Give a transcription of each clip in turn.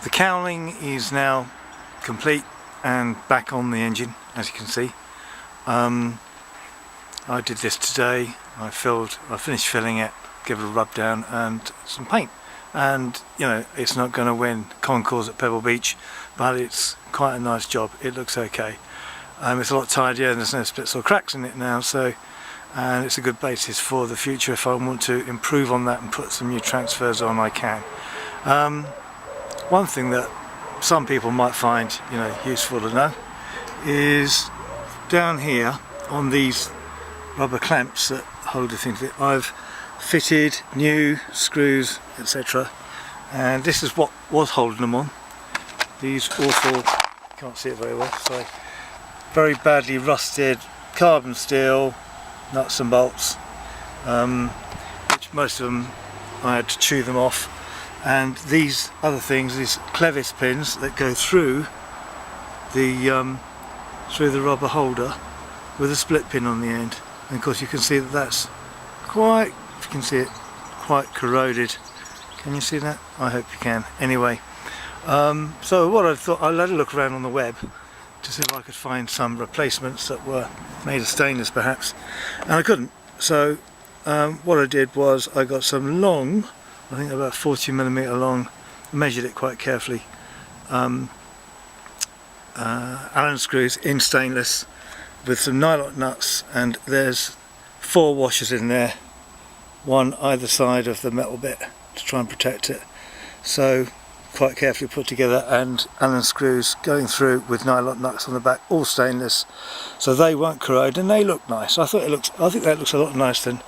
The cowling is now complete and back on the engine, as you can see. I did this today. I finished filling it, give it a rub down and some paint. And you know, it's not going to win concours at Pebble Beach, but it's quite a nice job. It looks okay. It's a lot tidier and there's no splits or cracks in it now, so and it's a good basis for the future. If I want to improve on that and put some new transfers on, I can. One thing that some people might find, you know, useful to know is down here on these rubber clamps that hold the thing to it, I've fitted new screws, etc. And this is what was holding them on. These awful, can't see it very well, so very badly rusted carbon steel nuts and bolts, which most of them I had to chew them off. And these other things, these clevis pins that go through the rubber holder with a split pin on the end. And of course you can see that that's quite, if you can see it, quite corroded. Can you see that? I hope you can. Anyway, so what I thought, I had a look around on the web to see if I could find some replacements that were made of stainless perhaps, and I couldn't. So what I did was I got some long, I think about 40mm long, measured it quite carefully, Allen screws in stainless with some nylon nuts, and there's 4 washers in there, one either side of the metal bit to try and protect it. So quite carefully put together, and Allen screws going through with nylon nuts on the back, all stainless, so they won't corrode and they look nice. I think that looks a lot nicer than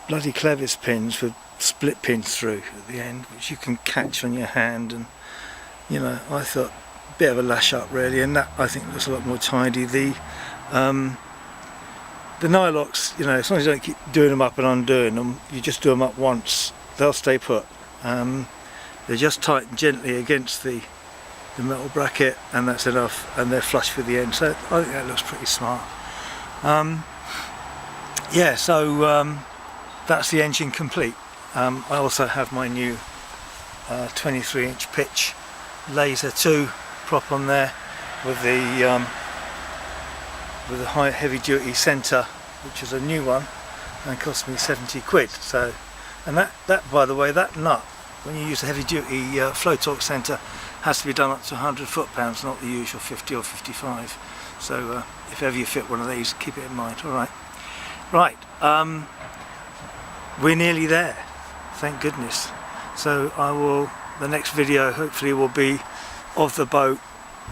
bloody clevis pins with split pins through at the end, which you can catch on your hand. And you know, I thought a bit of a lash up really, and that I think looks a lot more tidy. The nylox, you know, as long as you don't keep doing them up and undoing them, you just do them up once, they'll stay put. They're just tightened gently against the metal bracket, and that's enough, and they're flush with the end, so I think that looks pretty smart. Yeah, so that's the engine complete. I also have my new 23-inch pitch laser 2 prop on there with the high heavy-duty centre, which is a new one and cost me 70 quid. So, and that by the way, that nut, when you use a heavy-duty flow torque centre, has to be done up to 100 foot-pounds, not the usual 50 or 55. So if ever you fit one of these, keep it in mind. All right, right. We're nearly there, thank goodness. So the next video hopefully will be of the boat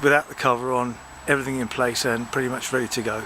without the cover on, everything in place and pretty much ready to go.